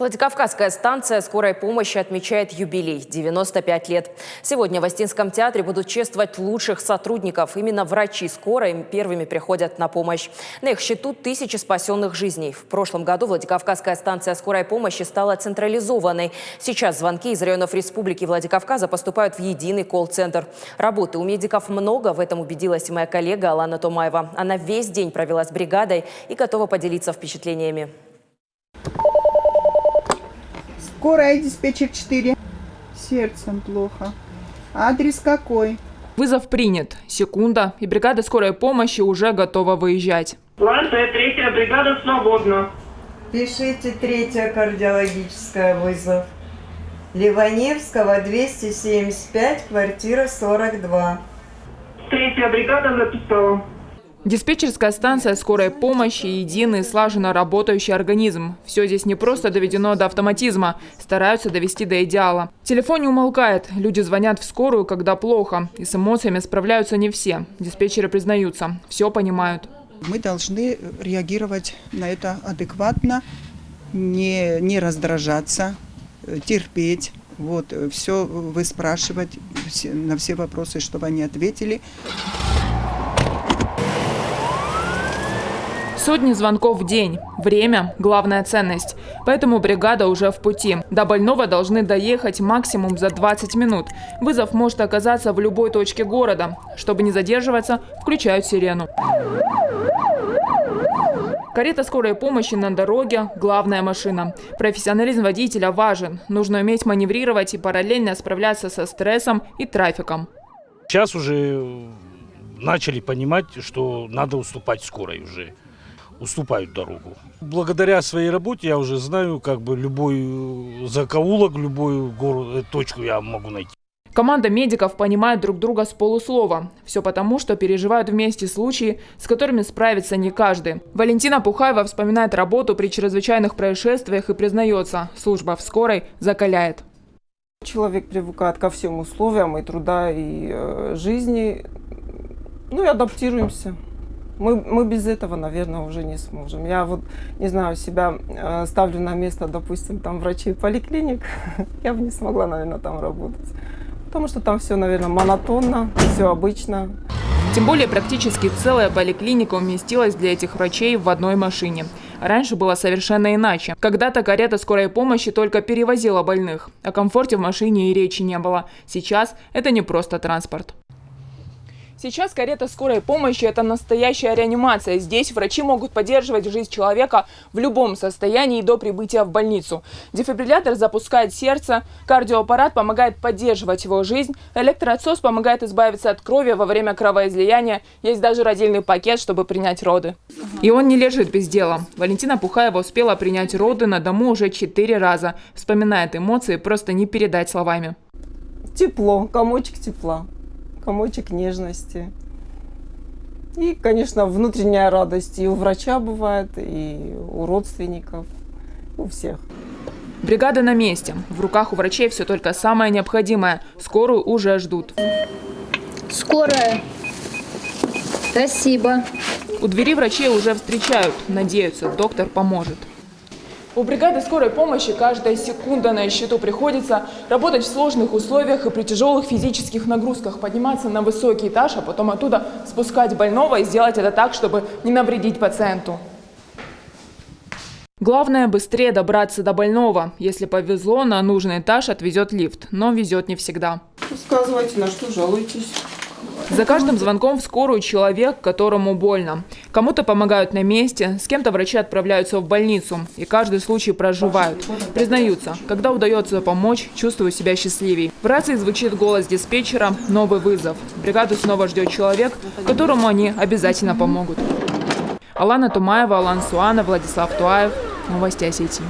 Владикавказская станция скорой помощи отмечает юбилей – 95 лет. Сегодня в Остинском театре будут чествовать лучших сотрудников. Именно врачи скорой первыми приходят на помощь. На их счету тысячи спасенных жизней. В прошлом году Владикавказская станция скорой помощи стала централизованной. Сейчас звонки из районов Республики Владикавказа поступают в единый колл-центр. Работы у медиков много, в этом убедилась и моя коллега Алана Томаева. Она весь день провела с бригадой и готова поделиться впечатлениями. Скорая, диспетчер 4. Сердцем плохо. Адрес какой? Вызов принят. Секунда, и бригада скорой помощи уже готова выезжать. Станция 3-я бригада свободна. Пишите 3-я кардиологическая вызов. Ливаневского, 275, квартира 42. 3-я бригада записала. Диспетчерская станция скорой помощи – единый, слаженно работающий организм. Все здесь не просто доведено до автоматизма, стараются довести до идеала. Телефон не умолкает, люди звонят в скорую, когда плохо. И с эмоциями справляются не все. Диспетчеры признаются, все понимают. Мы должны реагировать на это адекватно, не раздражаться, терпеть. Все выспрашивать, на все вопросы, чтобы они ответили. Сотни звонков в день. Время – главная ценность. Поэтому бригада уже в пути. До больного должны доехать максимум за 20 минут. Вызов может оказаться в любой точке города. Чтобы не задерживаться, включают сирену. Карета скорой помощи на дороге – главная машина. Профессионализм водителя важен. Нужно уметь маневрировать и параллельно справляться со стрессом и трафиком. Сейчас уже начали понимать, что надо уступать скорой уже. Уступают дорогу. Благодаря своей работе я уже знаю, любой закоулок, любую точку я могу найти. Команда медиков понимает друг друга с полуслова. Все потому, что переживают вместе случаи, с которыми справится не каждый. Валентина Пухаева вспоминает работу при чрезвычайных происшествиях и признается, служба в скорой закаляет. Человек привыкает ко всем условиям и труда, и жизни. И адаптируемся. Мы без этого, наверное, уже не сможем. Я не знаю, себя ставлю на место, допустим, там врачей поликлиник. Я бы не смогла, наверное, там работать. Потому что там все, наверное, монотонно, все обычно. Тем более практически целая поликлиника уместилась для этих врачей в одной машине. Раньше было совершенно иначе. Когда-то карета скорой помощи только перевозила больных. О комфорте в машине и речи не было. Сейчас это не просто транспорт. Сейчас карета скорой помощи – это настоящая реанимация. Здесь врачи могут поддерживать жизнь человека в любом состоянии до прибытия в больницу. Дефибриллятор запускает сердце, кардиоаппарат помогает поддерживать его жизнь, электроотсос помогает избавиться от крови во время кровоизлияния. Есть даже родильный пакет, чтобы принять роды. И он не лежит без дела. Валентина Пухаева успела принять роды на дому уже 4 раза. Вспоминает эмоции, просто не передать словами. Тепло, комочек тепла. Комочек нежности. И, конечно, внутренняя радость и у врача бывает, и у родственников, у всех. Бригада на месте. В руках у врачей все только самое необходимое. Скорую уже ждут. Скорая. Спасибо. У двери врачей уже встречают. Надеются, доктор поможет. У бригады скорой помощи каждая секунда на счету. Приходится работать в сложных условиях и при тяжелых физических нагрузках, подниматься на высокий этаж, а потом оттуда спускать больного и сделать это так, чтобы не навредить пациенту. Главное – быстрее добраться до больного. Если повезло, на нужный этаж отвезет лифт, но везет не всегда. Рассказывайте, на что жалуетесь. За каждым звонком в скорую человек, которому больно. Кому-то помогают на месте, с кем-то врачи отправляются в больницу. И каждый случай проживают. Признаются, когда удается помочь, чувствую себя счастливей. В рации звучит голос диспетчера «Новый вызов». Бригаду снова ждет человек, которому они обязательно помогут. Алана Томаева, Алан Суана, Владислав Туаев. Новости Осетии.